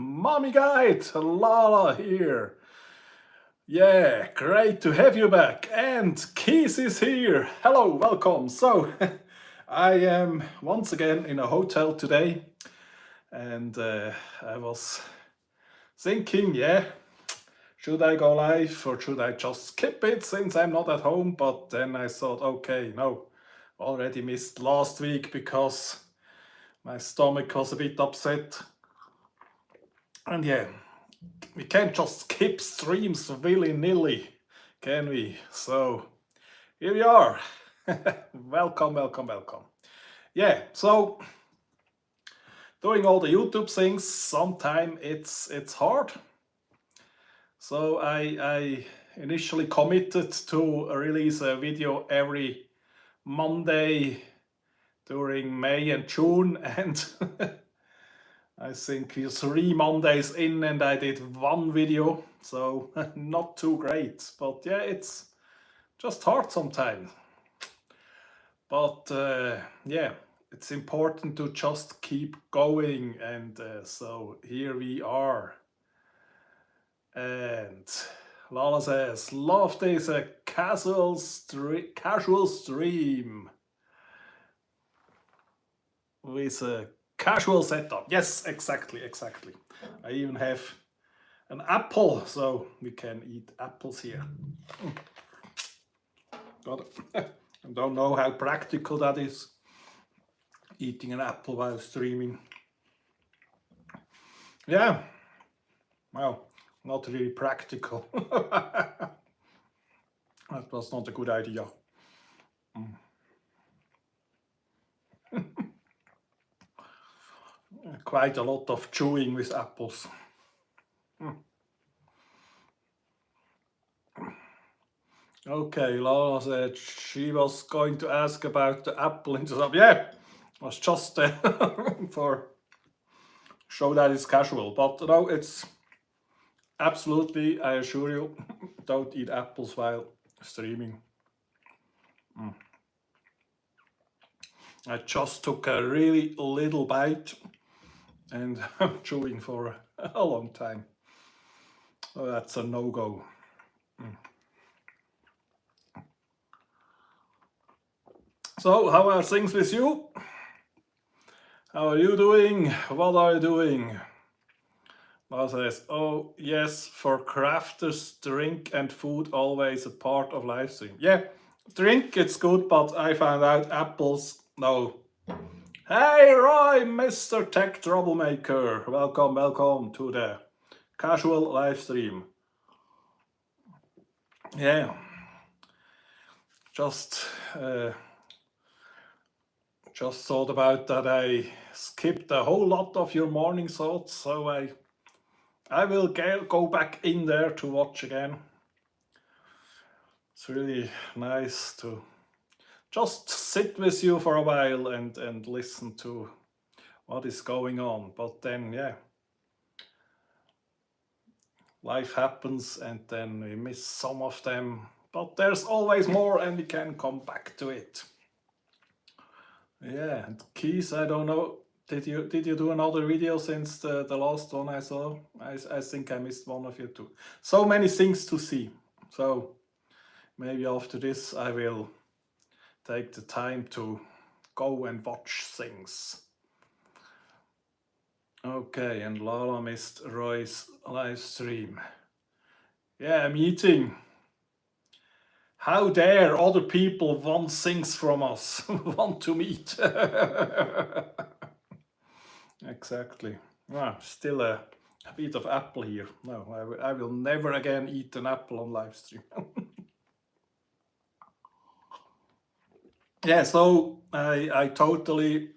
Mommy Guide, Lala here. Yeah, great to have you back. And Keith is here. Hello, welcome. So, I am once again in a hotel today, and I was thinking, yeah, should I go live or should I just skip it since I'm not at home? But then I thought, okay, no, already missed last week because my stomach was a bit upset. And yeah, we can't just skip streams willy-nilly, can we? So here we are. Welcome, welcome, welcome. Yeah, so doing all the YouTube things, sometimes it's hard. So I initially committed to release a video every Monday during May and June, and I think we're 3 Mondays in and I did one video, so not too great. But yeah, it's just hard sometimes. But yeah, it's important to just keep going, and so here we are. And Lala says, love this casual stream with a casual setup. Yes, exactly. I even have an apple, so we can eat apples here. Got it. I don't know how practical that is, eating an apple while streaming. Yeah, well, not really practical. That was not a good idea. Quite a lot of chewing with apples. Okay, Lara said she was going to ask about the apple in the sub. Yeah, was just for show that it's casual, but no, it's absolutely, I assure you, don't eat apples while streaming. I just took a really little bite and I'm chewing for a long time. Oh, that's a no-go. So, how are things with you? How are you doing? What are you doing? Lars says, oh yes, for crafters, drink and food always a part of live stream. Yeah, drink it's good, but I found out apples, no. Hey Roy, Mr. Tech Troublemaker, welcome to the casual live stream. Yeah, just thought about that. I skipped a whole lot of your morning thoughts, so I will go back in there to watch again. It's really nice to just sit with you for a while and listen to what is going on. But then, yeah, life happens and then we miss some of them. But there's always more and we can come back to it. Yeah, and Keith, I don't know, did you do another video since the last one I saw? I think I missed one of you too. So many things to see. So maybe after this I will take the time to go and watch things. Okay, and Lala missed Roy's live stream. Yeah, I'm eating. How dare other people want things from us, want to meet. Exactly. Still a bit of apple here. No, I will never again eat an apple on live stream. Yeah, so I totally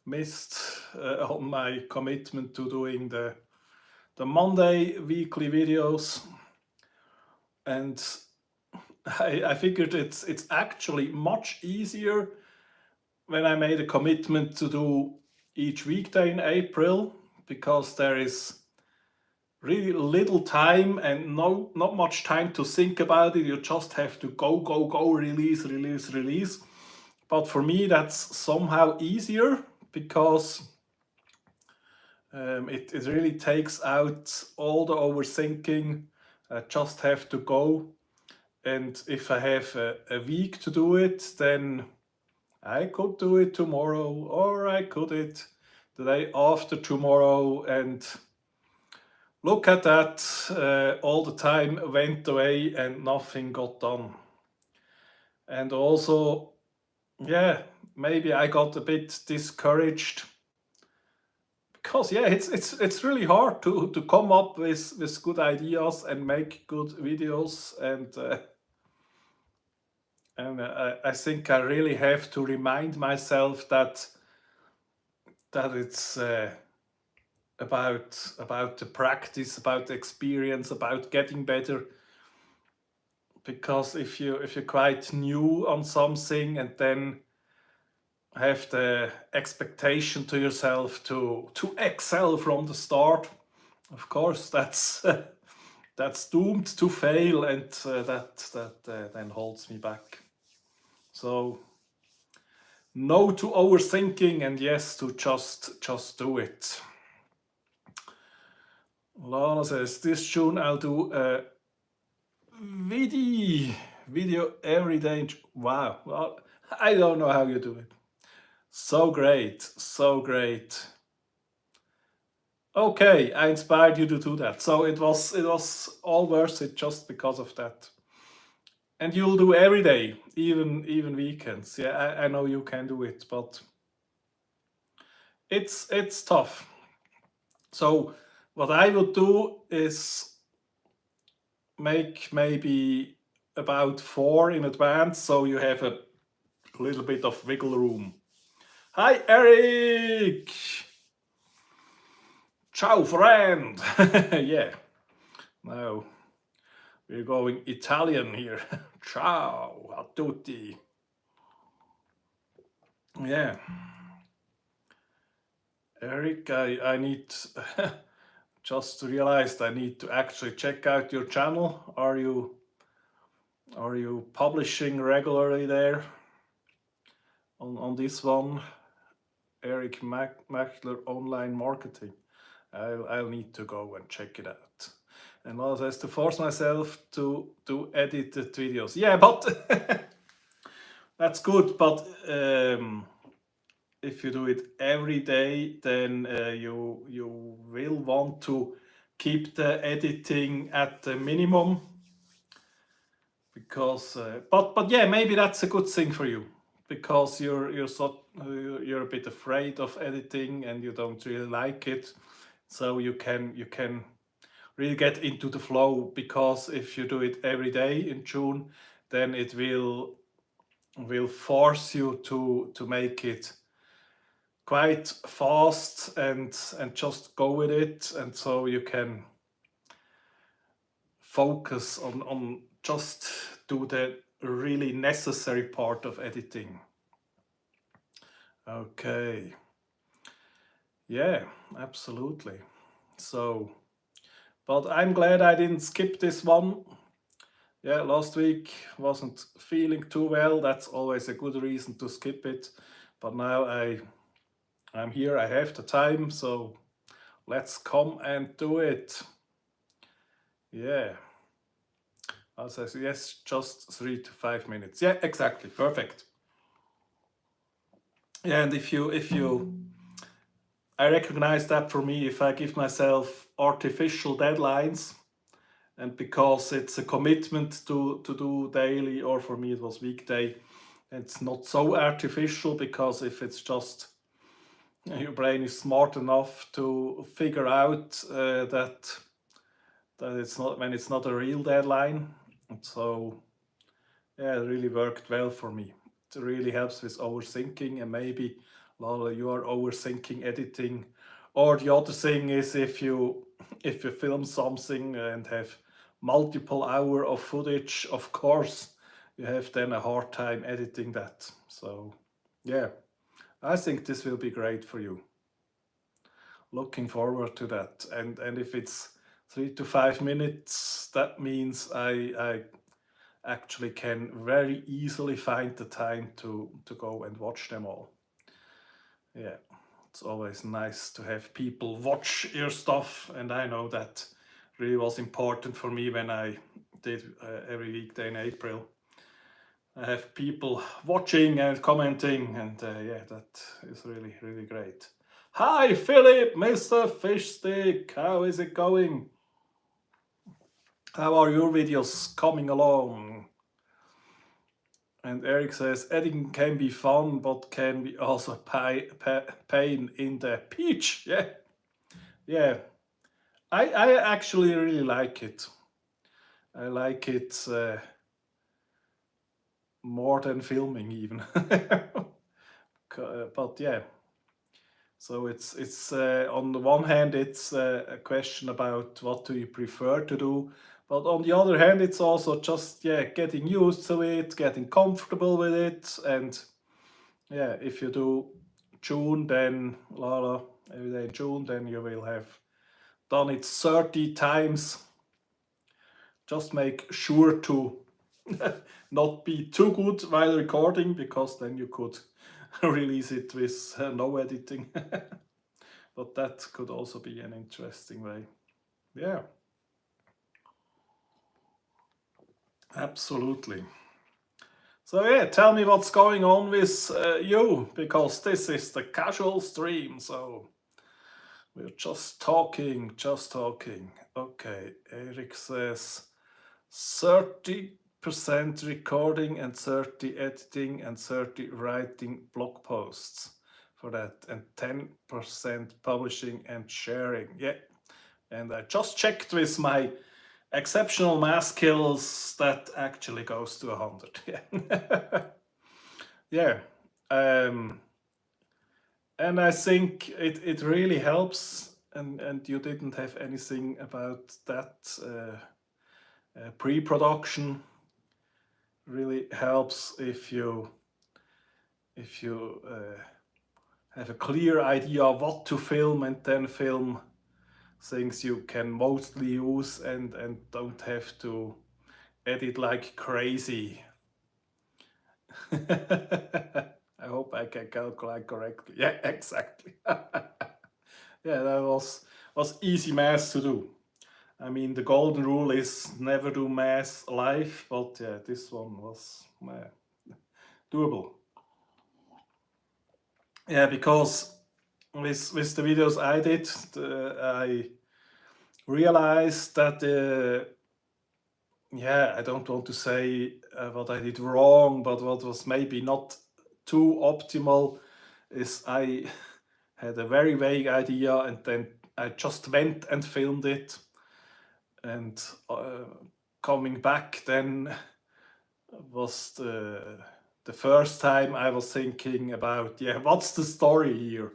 missed on my commitment to doing the Monday weekly videos, and I figured it's actually much easier when I made a commitment to do each weekday in April, because there is really little time and not much time to think about it. You just have to go, release. But for me, that's somehow easier because It really takes out all the overthinking. I just have to go. And if I have a week to do it, then I could do it tomorrow, or I could it the day after tomorrow. And look at that, all the time went away and nothing got done. And also, yeah, maybe I got a bit discouraged because yeah, it's really hard to come up with good ideas and make good videos, and I think I really have to remind myself that it's about the practice, about the experience, about getting better. Because if you're quite new on something and then have the expectation to yourself to excel from the start, of course that's that's doomed to fail, and that then holds me back. So no to overthinking and yes to just do it. Lana says this June I'll do a video every day. Wow, well, I don't know how you do it. So great, so great. Okay, I inspired you to do that. So it was all worth it just because of that. And you'll do every day, even weekends. Yeah, I know you can do it, but it's tough. So what I would do is make maybe about 4 in advance, so you have a little bit of wiggle room. Hi, Eric. Ciao, friend. Yeah. Now we're going Italian here. Ciao a tutti. Yeah. Eric, I need just realized I need to actually check out your channel. Are you publishing regularly there on this one? Eric Mackler Online Marketing. I'll need to go and check it out. And also has to force myself to edit the videos. Yeah, but that's good. But if you do it every day, then you will want to keep the editing at the minimum. Because but yeah, maybe that's a good thing for you, because you're a bit afraid of editing and you don't really like it, so you can really get into the flow. Because if you do it every day in June, then it will force you to make it quite fast and just go with it, and so you can focus on just do the really necessary part of editing. Okay. Yeah, absolutely. So, but I'm glad I didn't skip this one. Yeah, last week wasn't feeling too well. That's always a good reason to skip it. But now I'm here, I have the time, so let's come and do it. Yeah. I say yes, just 3 to 5 minutes. Yeah, exactly. Perfect. Yeah, and if you I recognize that for me, if I give myself artificial deadlines, and because it's a commitment to do daily, or for me it was weekday, it's not so artificial, because if it's just your brain is smart enough to figure out that it's not, when it's not a real deadline. And so yeah, it really worked well for me. It really helps with overthinking, and maybe Lala, you are overthinking editing. Or the other thing is, if you film something and have multiple hour of footage, of course you have then a hard time editing that. So yeah, I think this will be great for you. Looking forward to that. And if it's 3 to 5 minutes, that means I actually can very easily find the time to go and watch them all. Yeah, It's always nice to have people watch your stuff, and I know that really was important for me when I did every weekday in April. I have people watching and commenting, and yeah, that is really, really great. Hi, Philip, Mr. Fishstick, how is it going? How are your videos coming along? And Eric says, editing can be fun, but can be also pain in the peach. Yeah, yeah. I actually really like it. I like it more than filming even. But yeah, so it's on the one hand it's a question about what do you prefer to do, but on the other hand it's also just getting used to it, getting comfortable with it, and yeah, if you do June, then Lala every day in June, then you will have done it 30 times. Just make sure to not be too good while recording, because then you could release it with no editing. But that could also be an interesting way. Yeah, absolutely. So yeah, tell me what's going on with you, because this is the casual stream, so we're just talking, Okay, Eric says 30% recording and 30 editing and 30 writing blog posts for that, and 10% publishing and sharing. Yeah, and I just checked with my exceptional math skills, that actually goes to 100. Yeah. Yeah. And I think it really helps, and you didn't have anything about that pre-production. Really helps if you have a clear idea of what to film, and then film things you can mostly use, and don't have to edit like crazy. I hope I can calculate correctly. Yeah, exactly. Yeah, that was easy math to do. I mean, the golden rule is never do math live, but yeah, this one was doable. Yeah, because with the videos I did, I realized that yeah, I don't want to say what I did wrong, but what was maybe not too optimal is I had a very vague idea, and then I just went and filmed it, and coming back then was the first time I was thinking about, yeah, what's the story here,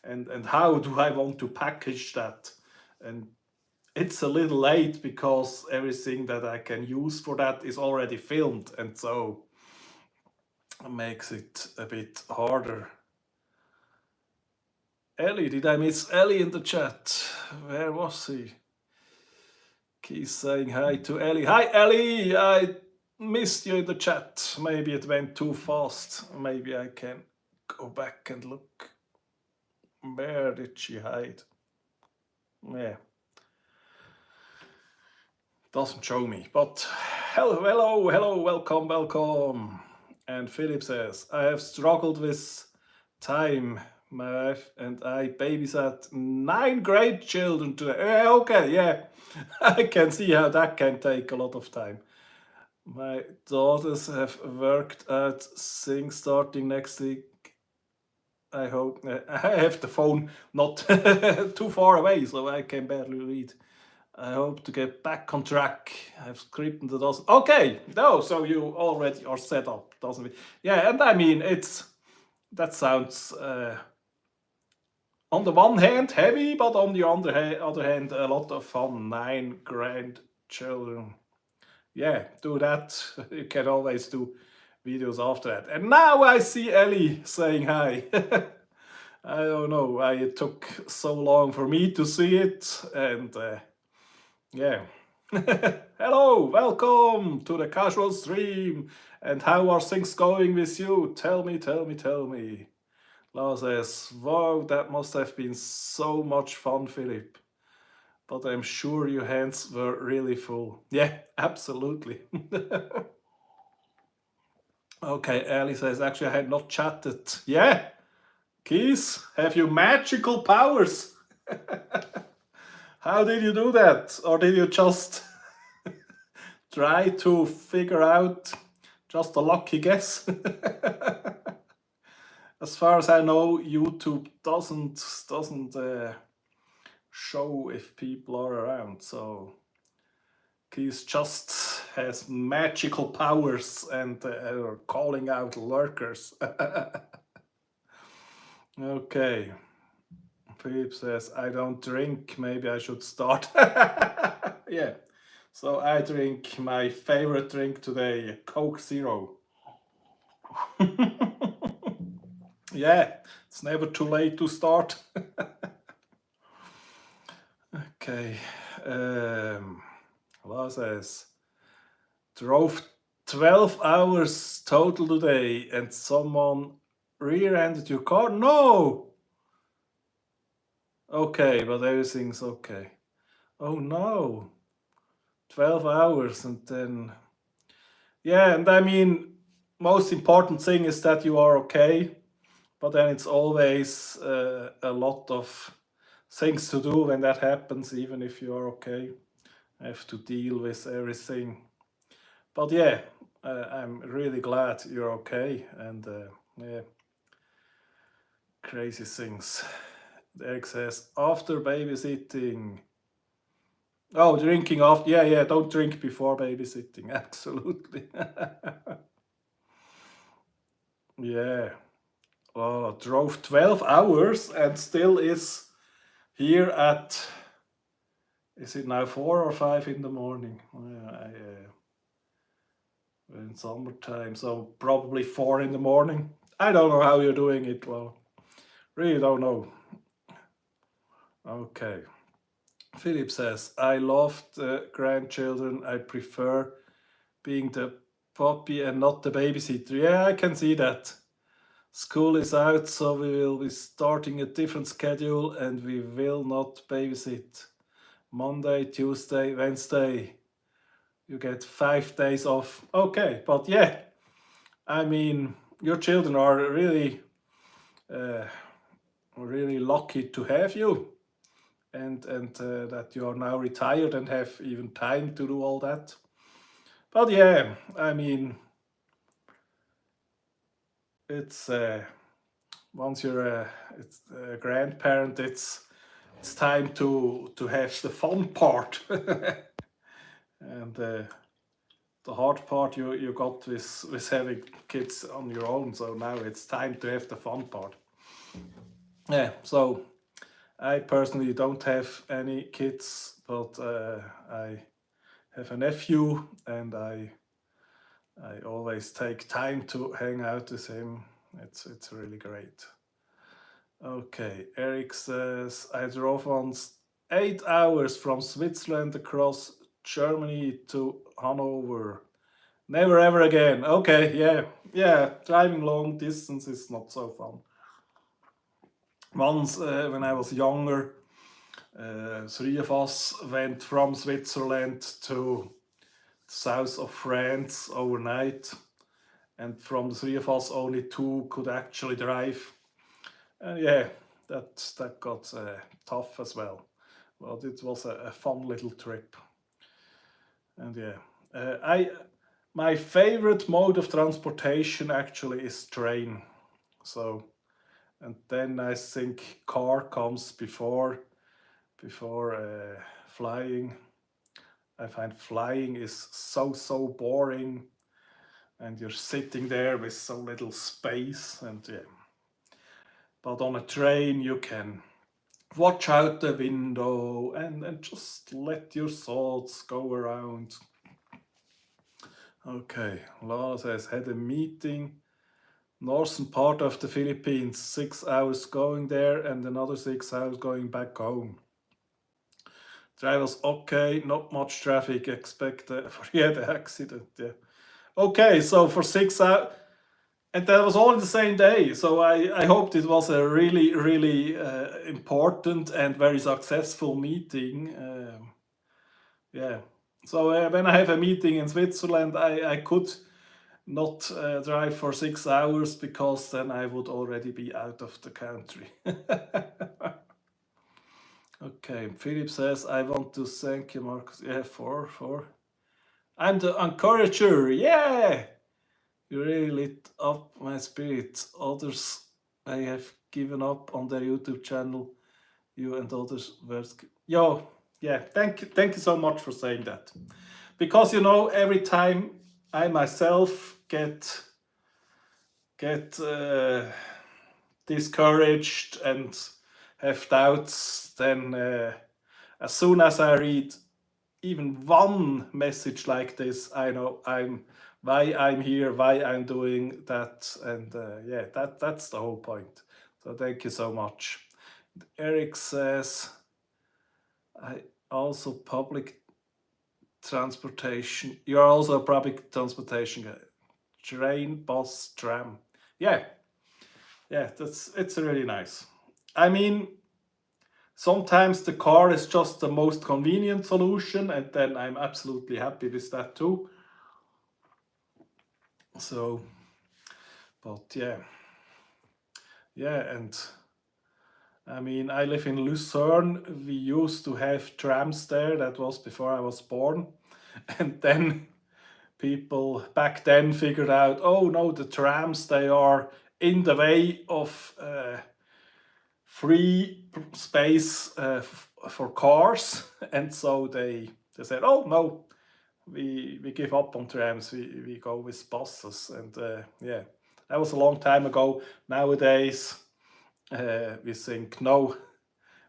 and how do I want to package that, and it's a little late because everything that I can use for that is already filmed, and so it makes it a bit harder. Ellie, did I miss Ellie in the chat? Where was he? He's saying hi to Ellie. Hi Ellie, I missed you in the chat. Maybe it went too fast. Maybe I can go back and look. Where did she hide? Yeah. Doesn't show me, but hello, welcome. And Philip says, I have struggled with time. My wife and I babysat 9 great children today. Okay, yeah, I can see how that can take a lot of time. My daughters have worked out things starting next week. I hope. I have the phone not too far away, so I can barely read. I hope to get back on track. I've scripted the dozen. Okay, no, so you already are set up, doesn't it? Yeah, and I mean, that sounds on the one hand heavy, but on the other hand a lot of fun. 9 grandchildren. Yeah, do that. You can always do videos after that. And now I see Ellie saying hi. I don't know why it took so long for me to see it, and yeah. Hello, welcome to the casual stream. And how are things going with you? Tell me. Laura says, wow, that must have been so much fun, Philip. But I'm sure your hands were really full. Yeah, absolutely. Okay, Ali says, actually, I had not chatted. Yeah, Keys, have you magical powers? How did you do that? Or did you just try to figure out just a lucky guess? As far as I know, YouTube doesn't show if people are around, so Keys just has magical powers and calling out lurkers. Okay. Philip says, I don't drink, maybe I should start. Yeah. So I drink my favorite drink today, Coke Zero. Yeah, it's never too late to start. Okay. What says, drove 12 hours total today and someone rear-ended your car? No! Okay, but everything's okay. Oh no. 12 hours and then... Yeah, and I mean, most important thing is that you are okay, but then it's always a lot of things to do when that happens, even if you are okay. I have to deal with everything. But yeah, I'm really glad you're okay, and yeah, crazy things. Eric says, after babysitting. Oh, drinking after. Yeah, don't drink before babysitting. Absolutely. Yeah. Well, drove 12 hours and still is here at, is it now 4 or 5 in the morning? In summertime, so probably 4 in the morning. I don't know how you're doing it, well, really don't know. Okay. Philip says, I love the grandchildren. I prefer being the puppy and not the babysitter. Yeah, I can see that. School is out, so we will be starting a different schedule and we will not babysit. Monday, Tuesday, Wednesday. You get 5 days off. Okay, but yeah, I mean, your children are really, really lucky to have you, and that you are now retired and have even time to do all that. But yeah, I mean, it's once you're it's a grandparent, it's time to have the fun part, and the hard part you got with having kids on your own. So now it's time to have the fun part. Yeah. So I personally don't have any kids, but I have a nephew, and I always take time to hang out with him. It's really great. Okay, Eric says, I drove once 8 hours from Switzerland across Germany to Hanover. Never ever again. Okay, yeah, driving long distance is not so fun. Once, when I was younger, 3 of us went from Switzerland to south of France overnight, and from the 3 of us, only 2 could actually drive. And yeah, that got tough as well. But it was a fun little trip. And yeah, my favorite mode of transportation actually is train. So, and then I think car comes before flying. I find flying is so boring, and you're sitting there with so little space, and yeah. But on a train you can watch out the window and just let your thoughts go around. Okay, Lara says, had a meeting, northern part of the Philippines, 6 hours going there and another 6 hours going back home. Drivers okay, not much traffic, expect for the accident, yeah. Okay, so for 6 hours, And that was all in the same day. So I hoped it was a really, really important and very successful meeting. Yeah. So when I have a meeting in Switzerland, I could not drive for 6 hours because then I would already be out of the country. Okay, Philip says, I want to thank you, Marcus. Yeah, for. I'm the encourager. Yeah, you really lit up my spirit. Others, I have given up on their YouTube channel. You and others were. Yo, yeah, thank you so much for saying that. Because every time I myself get discouraged and have doubts, then as soon as I read even one message like this, I know why I'm here, why I'm doing that, and yeah, that's the whole point. So thank you so much. Eric says, I also public transportation. You're also a public transportation guy. Train, bus, tram. Yeah, it's really nice. I mean, sometimes the car is just the most convenient solution, and then I'm absolutely happy with that too. So, but yeah, and I mean, I live in Lucerne. We used to have trams there. That was before I was born, and then people back then figured out, oh no, the trams, they are in the way of free space for cars, and so they said, oh no, we give up on trams, we go with buses, and yeah, that was a long time ago. Nowadays we think no,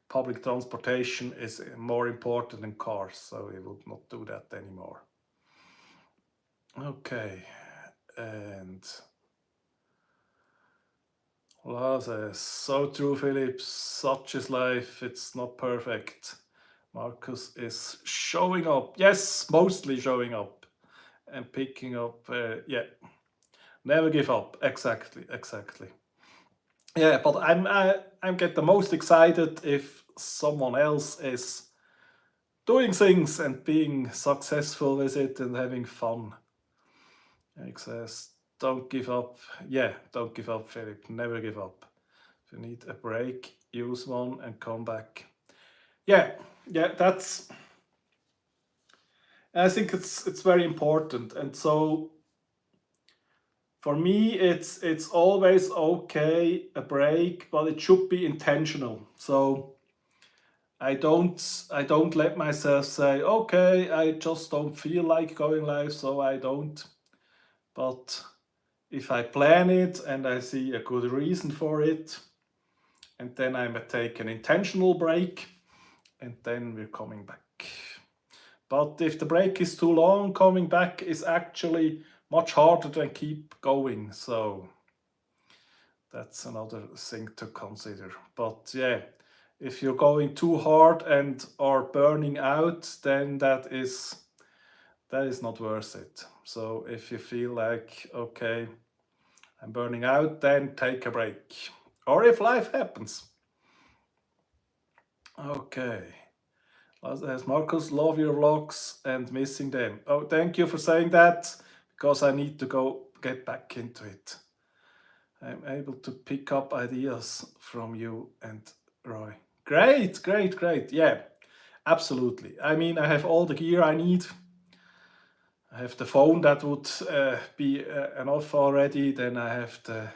public transportation is more important than cars, so we would not do that anymore. Okay, and Lars says, so true, Philip, such is life, it's not perfect. Marcus is showing up. Yes, mostly showing up and picking up. Yeah, never give up. Exactly. Yeah, but I'm get the most excited if someone else is doing things and being successful with it and having fun. Eric says, don't give up. Yeah, don't give up, Philip. Never give up. If you need a break, use one and come back. Yeah, that's. I think it's very important, and so for me, it's always okay a break, but it should be intentional. So I don't let myself say, okay, I just don't feel like going live, so I don't. But if I plan it and I see a good reason for it, and then I might take an intentional break, and then we're coming back. But if the break is too long, coming back is actually much harder than keep going. So that's another thing to consider. But yeah, if you're going too hard and are burning out, then that is not worth it. So if you feel like, okay, I'm burning out, then take a break. Or if life happens. Okay. As Marcus, love your vlogs and missing them. Oh, thank you for saying that, because I need to go get back into it. I'm able to pick up ideas from you and Roy. Great. Yeah, absolutely. I mean, I have all the gear I need. I have the phone that would be enough already. Then I have the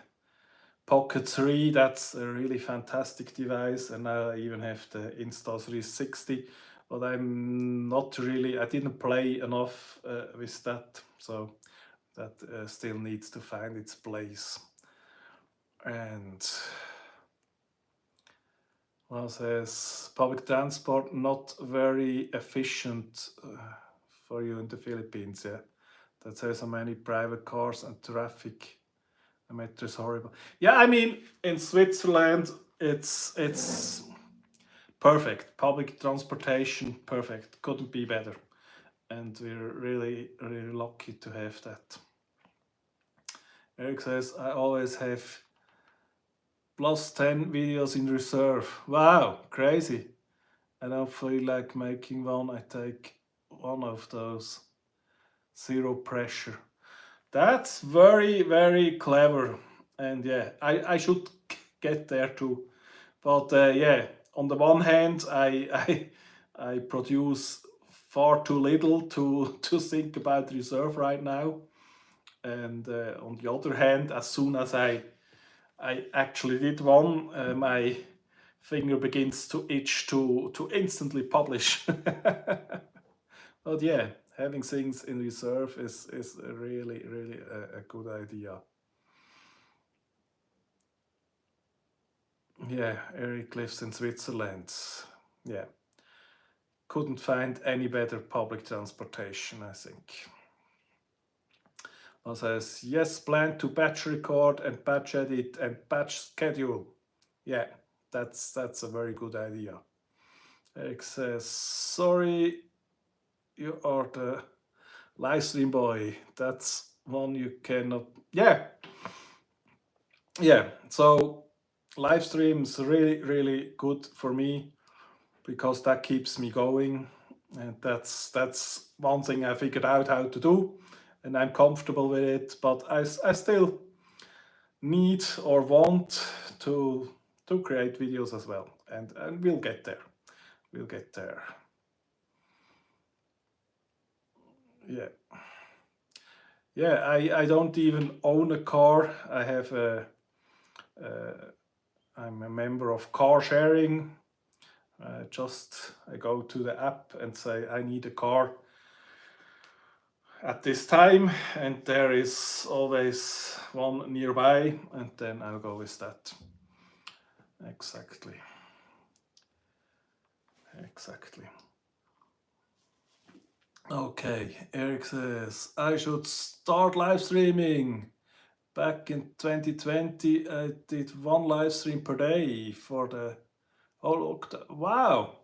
Pocket 3, that's a really fantastic device. And now I even have the Insta360, but I'm not really, I didn't play enough with that. So that still needs to find its place. And one says, public transport not very efficient for you in the Philippines. Yeah, that says so many private cars and traffic. The metro is horrible. Yeah, I mean, in Switzerland, it's perfect. Public transportation, perfect. Couldn't be better. And we're really lucky to have that. Eric says, I always have plus 10 videos in reserve. Wow, crazy. I don't feel like making one. I take one of those. Zero pressure. That's very, very clever. And yeah, I should get there too. But yeah, on the one hand, I produce far too little to think about reserve right now. And on the other hand, as soon as I actually did one, my finger begins to itch to instantly publish. But yeah, having things in reserve is really, really a good idea. Yeah, Eric lives in Switzerland. Yeah, couldn't find any better public transportation, I think. One says, yes, plan to batch record and batch edit and batch schedule. Yeah, that's a very good idea. Eric says, sorry, you are the live stream boy. That's one you cannot. Yeah, yeah. So live streams really, really good for me because that keeps me going, and that's one thing I figured out how to do, and I'm comfortable with it. But I still need or want to create videos as well, and we'll get there. We'll get there. Yeah. Yeah, I don't even own a car. I have I'm a member of car sharing. I go to the app and say I need a car at this time, and there is always one nearby, and then I'll go with that. Exactly. Exactly. Okay, Eric says I should start live streaming. Back in 2020, I did one live stream per day for the whole lockdown. Wow,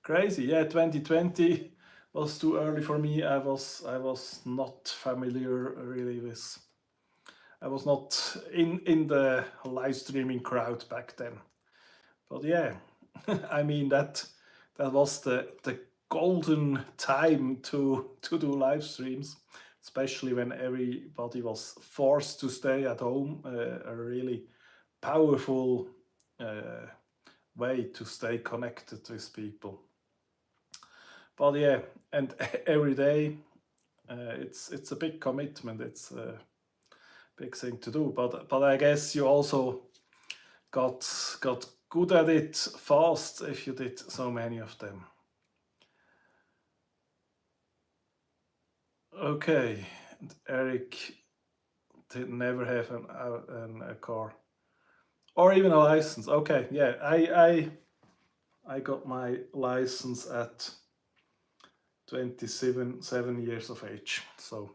crazy. Yeah, 2020 was too early for me. I was not familiar really with. I was not in the live streaming crowd back then. But yeah, I mean that was the golden time to do live streams, especially when everybody was forced to stay at home. A really powerful way to stay connected with people. But yeah, and every day it's a big commitment. It's a big thing to do. But I guess you also got good at it fast if you did so many of them. Okay, and Eric did never have a car or even a license. Okay, yeah, I got my license at 27 years of age, so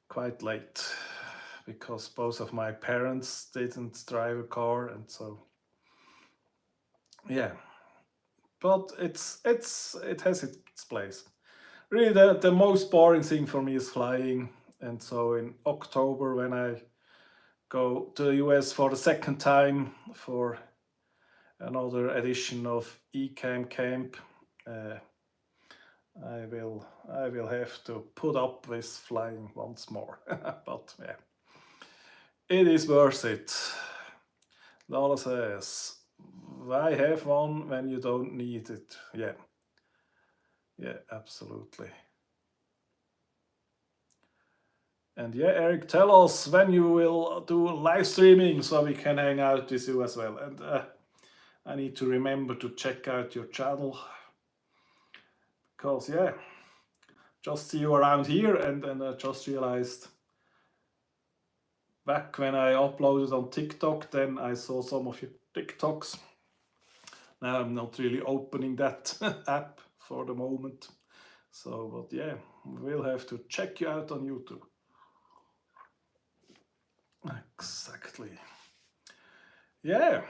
quite late because both of my parents didn't drive a car, and so yeah. But it has its place. Really, the most boring thing for me is flying, and so in October when I go to the US for the second time for another edition of eCam Camp, I will have to put up with flying once more. But yeah, it is worth it. Lala says, why have one when you don't need it? Yeah. Yeah, absolutely. And yeah, Eric, tell us when you will do live streaming so we can hang out with you as well. And I need to remember to check out your channel because yeah, just see you around here, and I just realized back when I uploaded on TikTok, then I saw some of your TikToks. Now I'm not really opening that app for the moment. So, but yeah, we'll have to check you out on YouTube. Exactly. Yeah.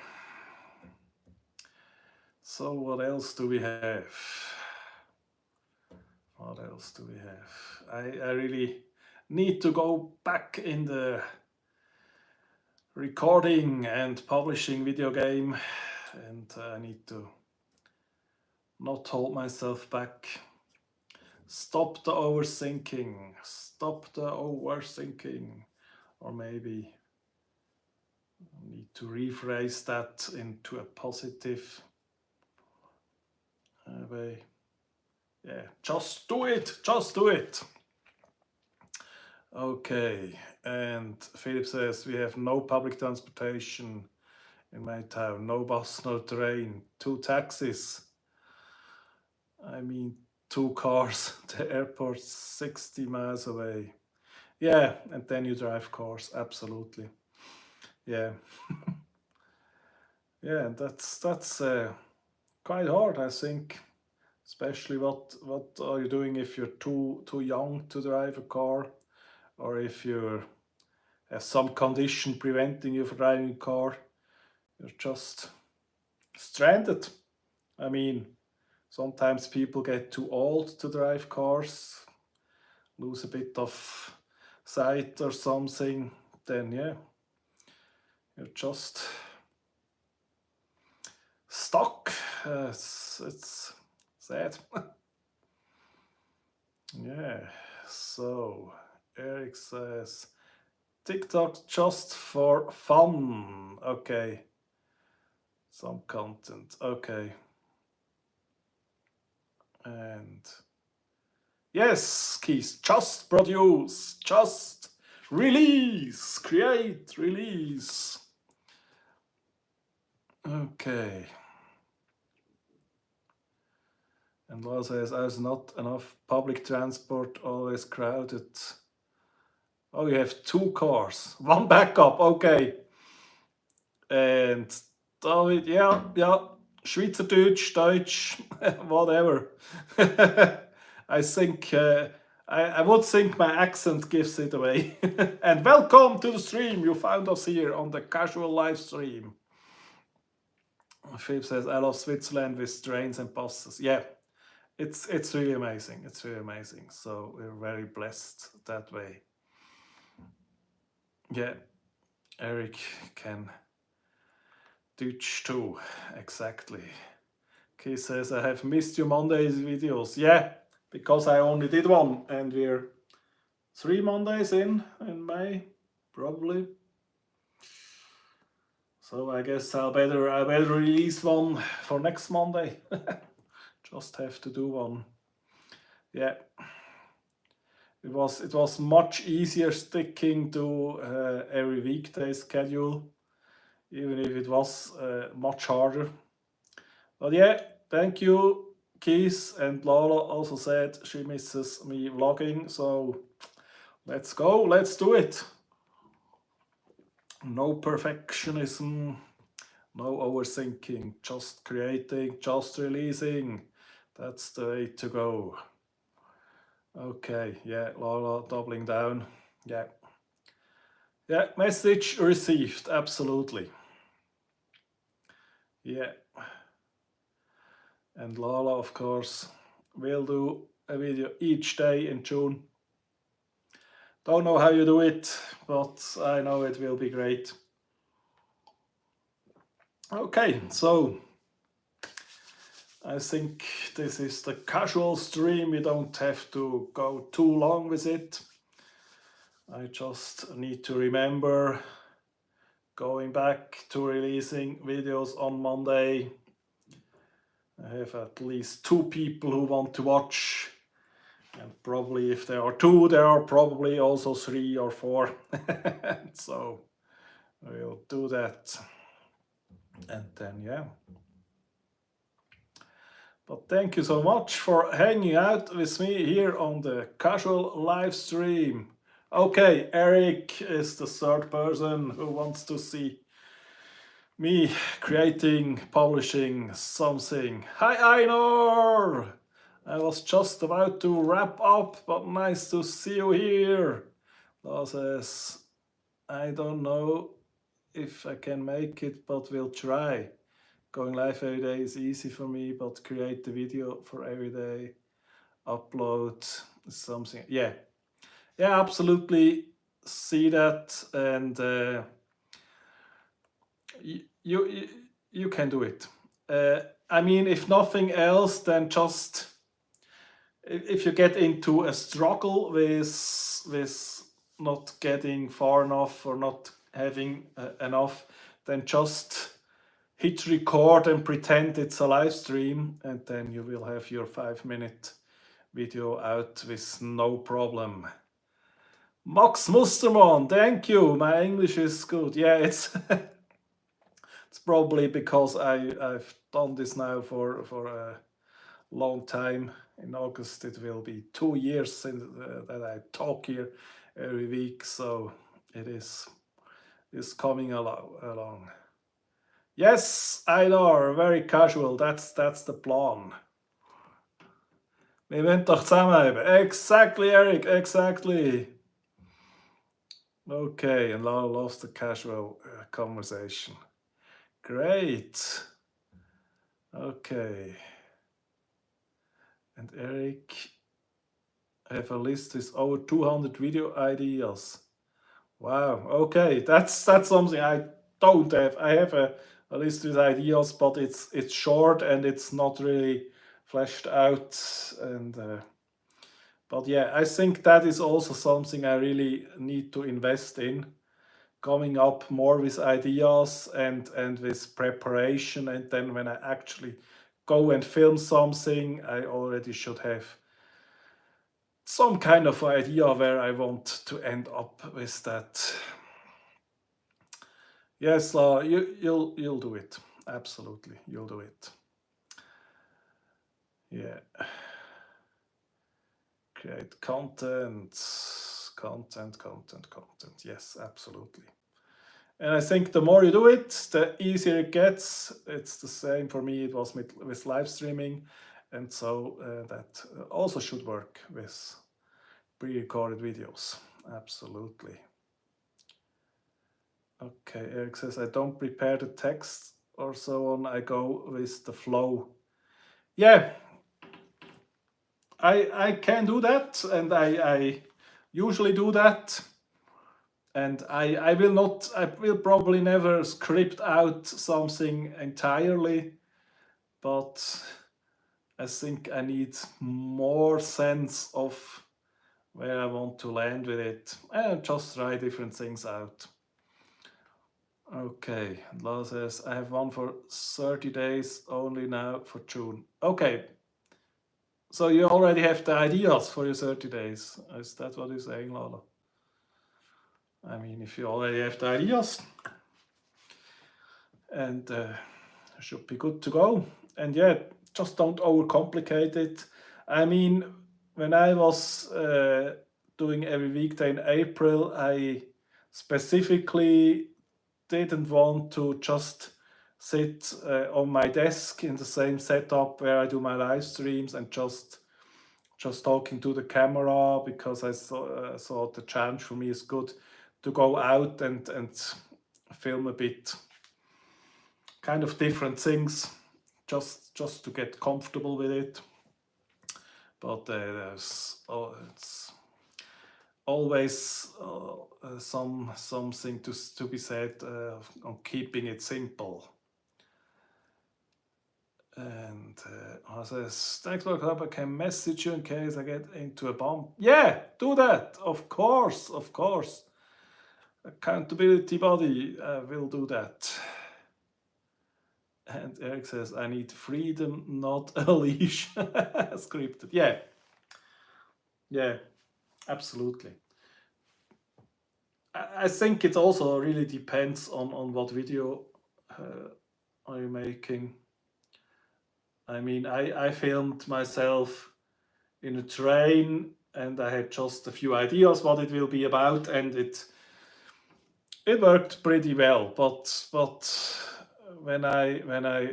So what else do we have? What else do we have? I really need to go back in the recording and publishing video game, and I need to not hold myself back. Stop the overthinking. Stop the overthinking. Or maybe I need to rephrase that into a positive way. Yeah, just do it. Just do it. Okay, and Philip says we have no public transportation in my town. No bus, no train. 2 taxis. I mean, 2 cars. The airport's 60 miles away. Yeah, and then you drive cars. Absolutely. Yeah. Yeah, and that's quite hard, I think. Especially what are you doing if you're too young to drive a car, or if you have some condition preventing you from driving a car, you're just stranded. I mean, sometimes people get too old to drive cars, lose a bit of sight or something, then yeah, you're just stuck. It's sad. Yeah, so Eric says TikTok just for fun. Okay, some content. Okay, and yes, Keith, just produce, just release, create, release. Okay. And Law says, there's not enough public transport, always crowded. Oh, you have 2 cars, 1 backup, okay. And David, yeah, Schweizerdeutsch, Deutsch, whatever. I think, I would think my accent gives it away. And welcome to the stream. You found us here on the casual live stream. Philip says, I love Switzerland with trains and buses. Yeah, it's really amazing. It's really amazing. So we're very blessed that way. Yeah, Eric can Deutsch too, exactly. He says, I have missed your Mondays videos. Yeah, because I only did one, and we're 3 Mondays in May, probably. So I guess I better release one for next Monday. Just have to do one. Yeah. It was much easier sticking to every weekday schedule, even if it was much harder. But yeah, thank you, Keith. And Lala also said she misses me vlogging, so let's go, let's do it. No perfectionism, no overthinking, just creating, just releasing. That's the way to go. Okay, yeah, Lala doubling down. Yeah. Yeah, message received, absolutely. Yeah. And Lala, of course, will do a video each day in June. Don't know how you do it, but I know it will be great. Okay, so I think this is the casual stream. We don't have to go too long with it. I just need to remember going back to releasing videos on Monday. I have at least 2 people who want to watch, and probably if there are 2, there are probably also 3 or 4. So we'll do that, and then yeah. But thank you so much for hanging out with me here on the casual live stream. Okay, Eric is the 3rd person who wants to see me creating, publishing something. Hi, Einar! I was just about to wrap up, but nice to see you here. Lars says, I don't know if I can make it, but we'll try. Going live every day is easy for me, but create the video for every day, upload something. Yeah, absolutely see that. And You can do it. I mean, if nothing else, then just if you get into a struggle with not getting far enough or not having enough, then just hit record and pretend it's a live stream, and then you will have your 5 minute video out with no problem. Max Mustermann, thank you. My English is good. Yeah, it's it's probably because I've done this now for a long time. In August it will be 2 years since that I talk here every week, so it is coming along. Yes, Einar, very casual. That's the plan. Wir wollen doch zusammenbleiben. Exactly, Eric, exactly. Okay, and Lara loves the casual conversation. Great. Okay. And Eric, I have a list with over 200 video ideas. Wow. Okay, that's something I don't have. I have a list with ideas, but it's short and it's not really fleshed out. And but yeah, I think that is also something I really need to invest in, coming up more with ideas and with preparation. And then when I actually go and film something, I already should have some kind of idea where I want to end up with that. Yes, Lara, you'll do it. Absolutely, you'll do it. Yeah. Create content. Yes, absolutely. And I think the more you do it, the easier it gets. It's the same for me. It was with live streaming, and so that also should work with pre-recorded videos. Absolutely. Okay, Eric says, I don't prepare the text or so on. I go with the flow. Yeah, I can do that, and I usually do that. And I will probably never script out something entirely, but I think I need more sense of where I want to land with it and just try different things out. Okay, Lara says, I have one for 30 days only now for June. Okay, so you already have the ideas for your 30 days. Is that what you're saying, Lara? I mean, if you already have the ideas, and should be good to go. And yeah, just don't overcomplicate it. I mean, when I was doing every weekday in April, I specifically didn't want to just sit on my desk in the same setup where I do my live streams and just talking to the camera, because I thought the challenge for me is good to go out and film a bit kind of different things, just to get comfortable with it. But there's it's always something to be said on keeping it simple. And says, thanks for club. I can message you in case I get into a bump. Yeah, do that. Of course. Accountability buddy will do that. And Eric says, I need freedom, not a leash. Scripted. Yeah, absolutely. I think it also really depends on what video are you making. I mean, I filmed myself in a train, and I had just a few ideas what it will be about, and it worked pretty well. But when I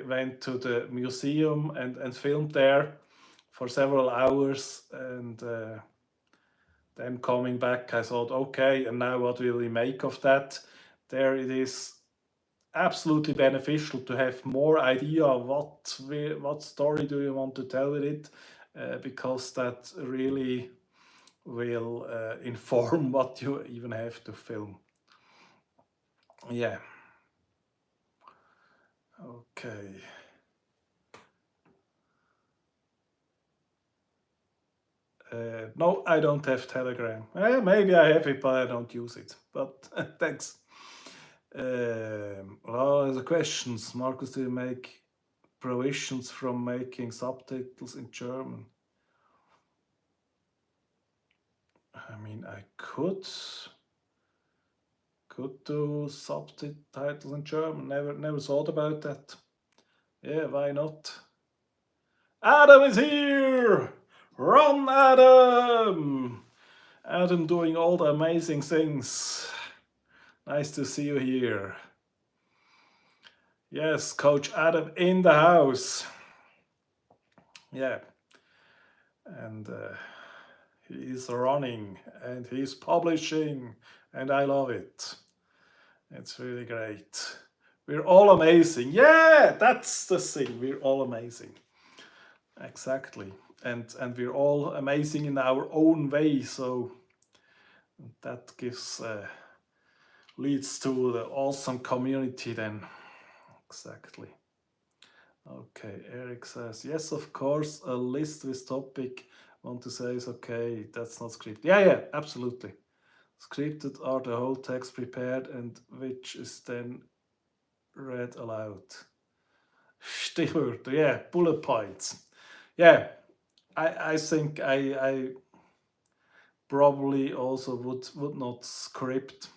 went to the museum and filmed there for several hours, and then coming back, I thought, okay, and now what will we make of that? There it is absolutely beneficial to have more idea what story do you want to tell with it, because that really will inform what you even have to film. Yeah. Okay. No, I don't have Telegram. Maybe I have it, but I don't use it. But thanks. Well, the questions. Marcus, do you make provisions from making subtitles in German? I mean, I could do subtitles in German. Never thought about that. Yeah, why not? Adam is here! Run, Adam! Adam doing all the amazing things. Nice to see you here. Yes, Coach Adam in the house. Yeah. And he's running and he's publishing, and I love it. It's really great. We're all amazing. Yeah, that's the thing. We're all amazing. Exactly. And we're all amazing in our own way. So that gives leads to the awesome community then. Exactly. Okay, Eric says, yes, of course, a list with topic. Want to say is okay, that's not scripted. Yeah, absolutely. Scripted are the whole text prepared and which is then read aloud. Stichwörter, yeah, bullet points. Yeah, I think I probably also would not script.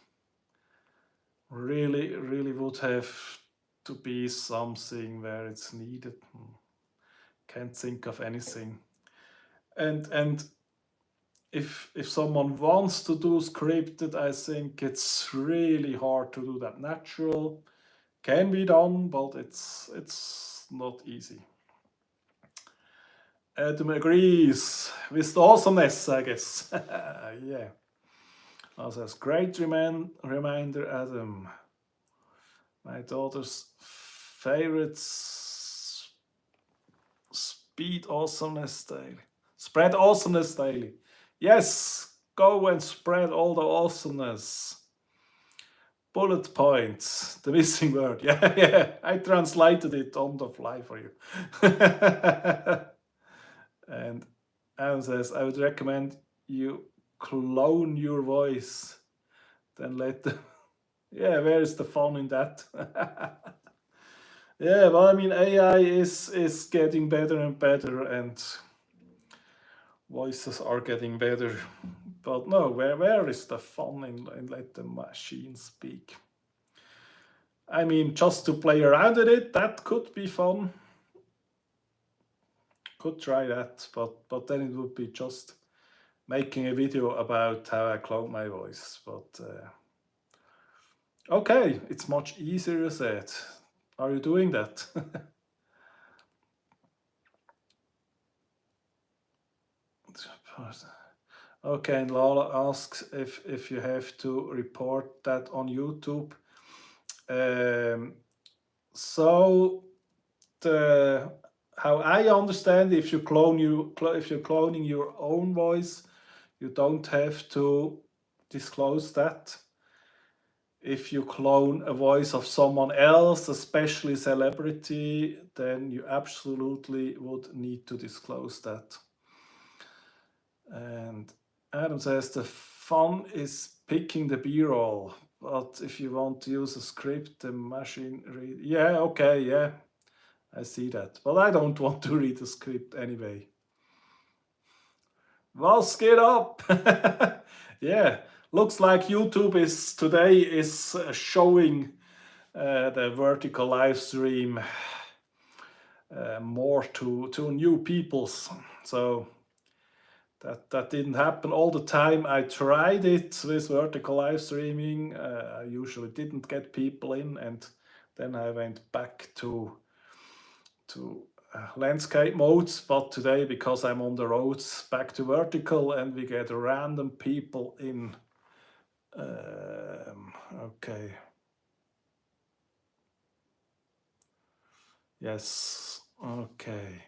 Really would have to be something where it's needed. Can't think of anything. And if someone wants to do scripted, I think it's really hard to do that. Natural can be done, but it's not easy. Adam agrees with the awesomeness, I guess. Yeah. Also, as great reminder, Adam. My daughter's favorite speed awesomeness daily. Spread awesomeness daily. Yes, go and spread all the awesomeness. Bullet points, the missing word. Yeah, I translated it on the fly for you. And Adam says, I would recommend you clone your voice, then let them. Yeah, where is the fun in that? Yeah, well, I mean, AI is getting better and better, and voices are getting better. But no, where is the fun in let the machine speak? I mean, just to play around with it, that could be fun. Could try that, but then it would be just making a video about how I clone my voice. But okay, it's much easier said. Are you doing that? Okay, and Lala asks if you have to report that on YouTube. So how I understand, if you're cloning your own voice, you don't have to disclose that. If you clone a voice of someone else, especially celebrity, then you absolutely would need to disclose that. And Adam says the fun is picking the B-roll, but if you want to use a script, the machine read. Yeah, okay, yeah, I see that, but I don't want to read a script anyway. Was geht up? Yeah, looks like YouTube is today showing the vertical live stream more to new peoples. So that didn't happen all the time. I tried it with vertical live streaming. I usually didn't get people in, and then I went back to landscape modes. But today, because I'm on the roads, back to vertical, and we get random people in. Okay. Yes. Okay.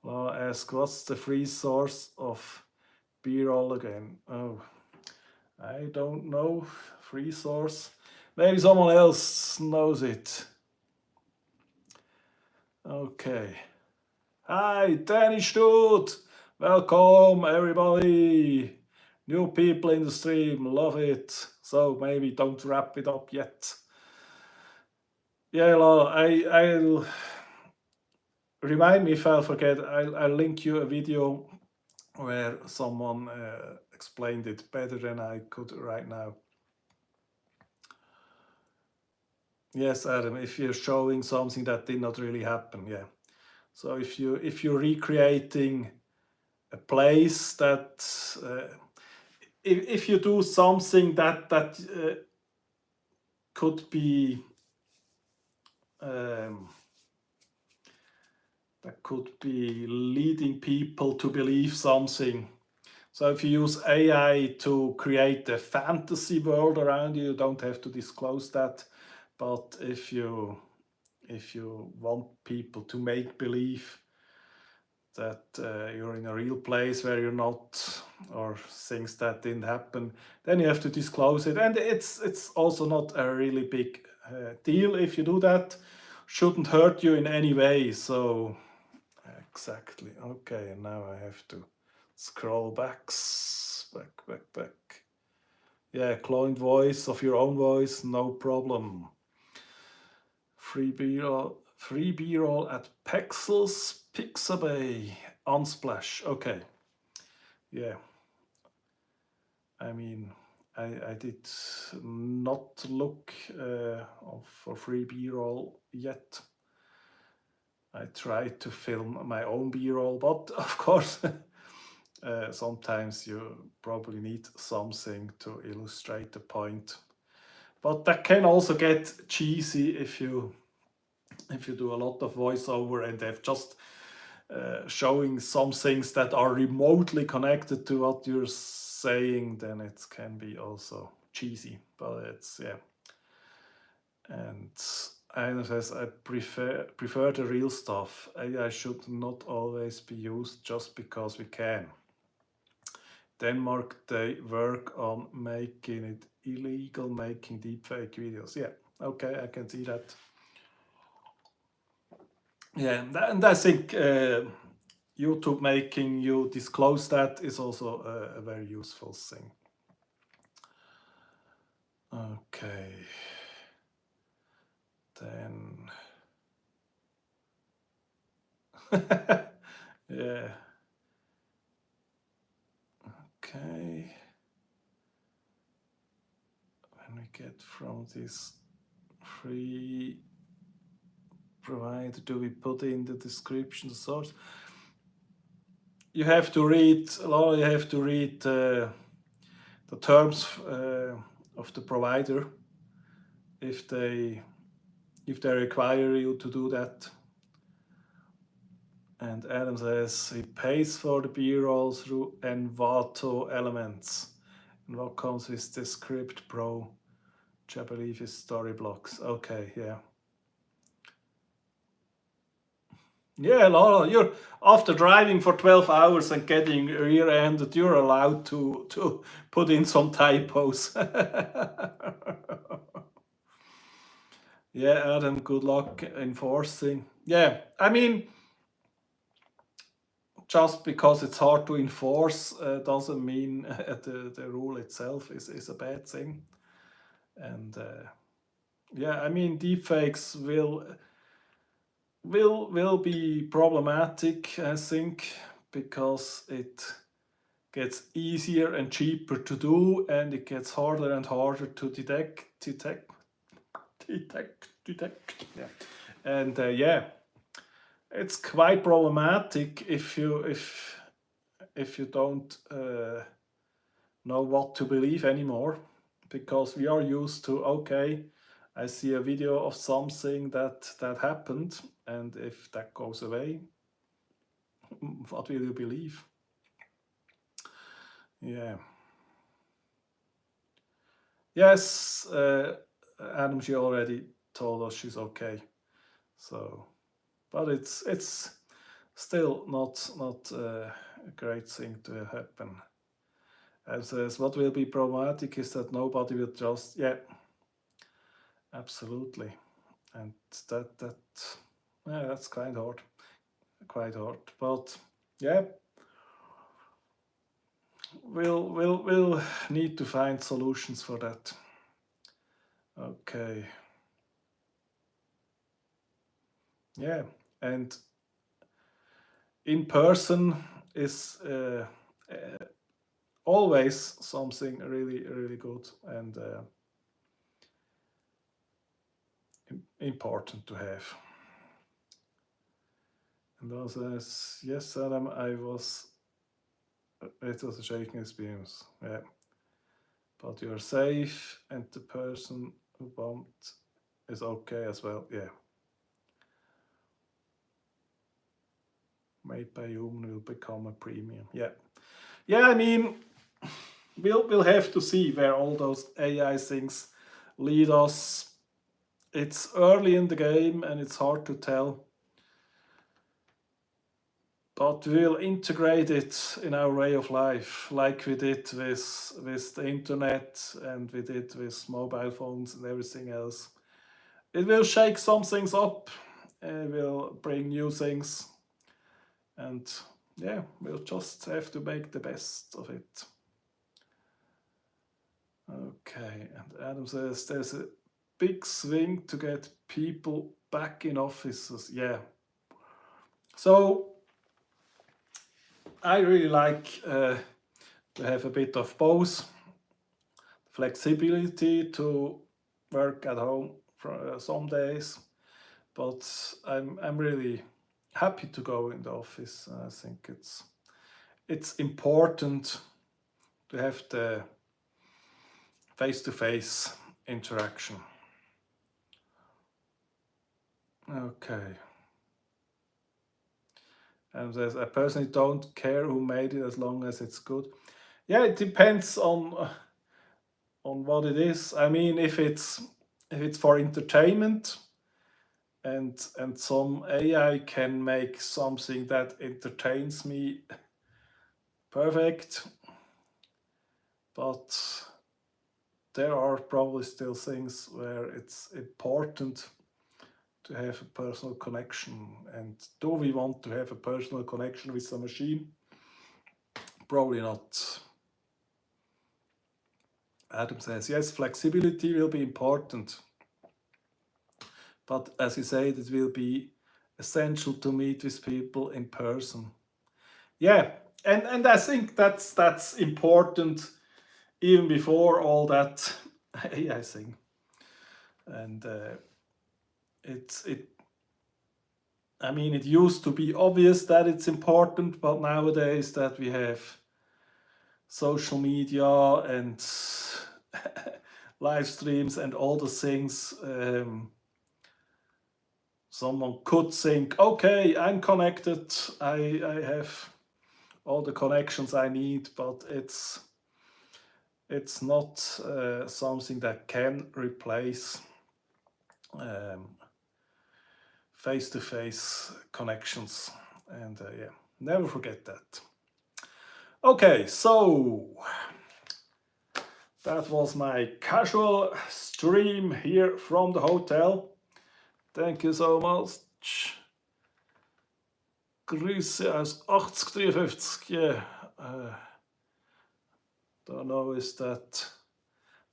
Well, ask what's the free source of B-roll again? Oh, I don't know. Free source. Maybe someone else knows it. Okay. Hi, Danny Stut. Welcome, everybody. New people in the stream, love it. So maybe don't wrap it up yet. Yeah, I'll remind me if I'll forget. I'll link you a video where someone explained it better than I could right now. Yes, Adam, if you're showing something that did not really happen, yeah. So if you're recreating a place that if you do something that could be leading people to believe something. So if you use AI to create a fantasy world around you, you don't have to disclose that. But if you want people to make believe that you're in a real place where you're not, or things that didn't happen, then you have to disclose it. And it's also not a really big deal if you do that. Shouldn't hurt you in any way. So exactly. Okay, and now I have to scroll back. Yeah, cloned voice of your own voice, no problem. Free B-roll at Pexels Pixabay Unsplash. Okay. Yeah. I mean, I did not look for free B-roll yet. I tried to film my own B-roll, but of course, sometimes you probably need something to illustrate the point. But that can also get cheesy if you do a lot of voiceover and have just showing some things that are remotely connected to what you're saying, then it can be also cheesy. But it's yeah. And Aina says, I prefer the real stuff. AI should not always be used just because we can. Denmark, they work on making it illegal, making deepfake videos. Yeah, okay, I can see that. Yeah, and I think YouTube making you disclose that is also a very useful thing. Okay. Then. Yeah. Okay. When we get from this free provider, do we put in the description the source? You have to read, Laura, you have to read the terms of the provider if they require you to do that. And Adam says he pays for the B-roll through Envato Elements. And what comes with the Script Pro, which I believe is Storyblocks. Okay, yeah. Yeah, Laura, you're after driving for 12 hours and getting rear-ended, you're allowed to put in some typos. Yeah, Adam, good luck enforcing. Yeah, I mean, just because it's hard to enforce doesn't mean the rule itself is a bad thing. And yeah, I mean, deepfakes will be problematic, I think, because it gets easier and cheaper to do, and it gets harder and harder to detect. Yeah, and yeah, it's quite problematic if you don't know what to believe anymore, because we are used to, okay, I see a video of something that happened, and if that goes away, what will you believe? Yeah. Yes, Adam, she already told us she's okay. So, but it's still not a great thing to happen. And says what will be problematic is that nobody will trust. Yeah, absolutely, and that Yeah, that's quite hard. Quite hard. But yeah, we'll need to find solutions for that. Okay. Yeah. And in person is always something really, really good and important to have. And also, yes, Adam, it was a shaking experience. Yeah. But you're safe and the person who bumped is okay as well. Yeah. Made by human will become a premium. Yeah. Yeah, I mean, we'll have to see where all those AI things lead us. It's early in the game and it's hard to tell, but we'll integrate it in our way of life, like we did with the internet and we did with mobile phones and everything else. It will shake some things up, it will bring new things, and yeah, we'll just have to make the best of it. Okay, and Adam says there's a big swing to get people back in offices. Yeah. So I really like to have a bit of both flexibility to work at home for some days, but I'm really happy to go in the office. I think it's important to have the face-to-face interaction. Okay. And says, I personally don't care who made it as long as it's good. Yeah, it depends on what it is. I mean, if it's for entertainment and some AI can make something that entertains me, perfect. But there are probably still things where it's important to have a personal connection. And do we want to have a personal connection with a machine? Probably not. Adam says, yes, flexibility will be important. But as you said, it will be essential to meet with people in person. Yeah, and I think that's important even before all that AI thing. And I mean, it used to be obvious that it's important, but nowadays that we have social media and live streams and all the things, someone could think, okay, I'm connected, I have all the connections I need, but it's not something that can replace face-to-face connections. And yeah, never forget that. Okay, so that was my casual stream here from the hotel. Thank you so much. Grüße aus 8053. Yeah. Don't know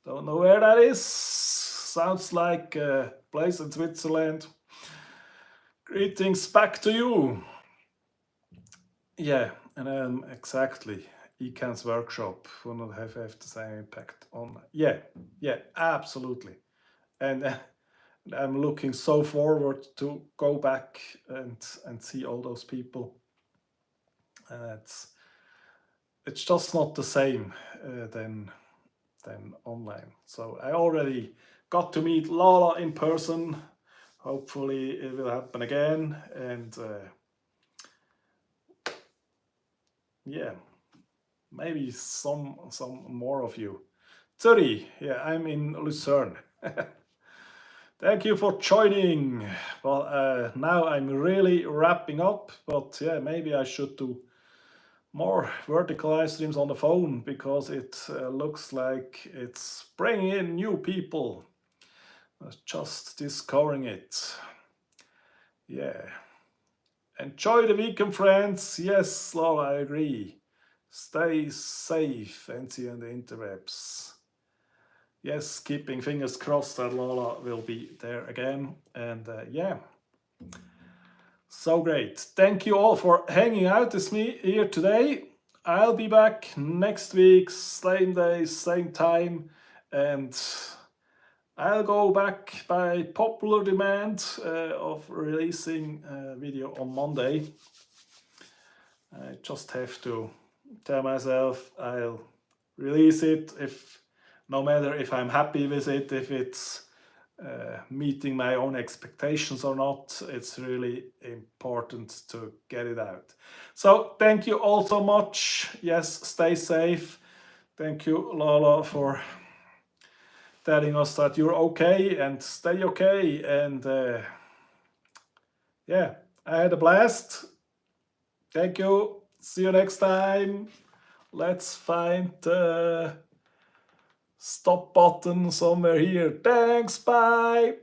don't know where that is. Sounds like a place in Switzerland. Greetings back to you. Yeah, and exactly. Ecan's workshop will not have the same impact on. Yeah, absolutely. And I'm looking so forward to go back and see all those people. It's just not the same than online. So I already got to meet Lala in person. Hopefully it will happen again. And yeah, maybe some more of you. Zuri, yeah, I'm in Lucerne. Thank you for joining. Well, now I'm really wrapping up, but yeah, maybe I should do more vertical live streams on the phone because it looks like it's bringing in new people. I was just discovering it. Yeah. Enjoy the weekend, friends. Yes, Lola, I agree. Stay safe and see you on the interwebs. Yes, keeping fingers crossed that Lola will be there again. And yeah, so great. Thank you all for hanging out with me here today. I'll be back next week, same day, same time. And I'll go back by popular demand of releasing a video on Monday. I just have to tell myself I'll release it if no matter if I'm happy with it, if it's meeting my own expectations or not, it's really important to get it out. So thank you all so much. Yes, stay safe. Thank you, Lola, for telling us that you're okay and stay okay. And yeah, I had a blast. Thank you. See you next time. Let's find the stop button somewhere here. Thanks. Bye.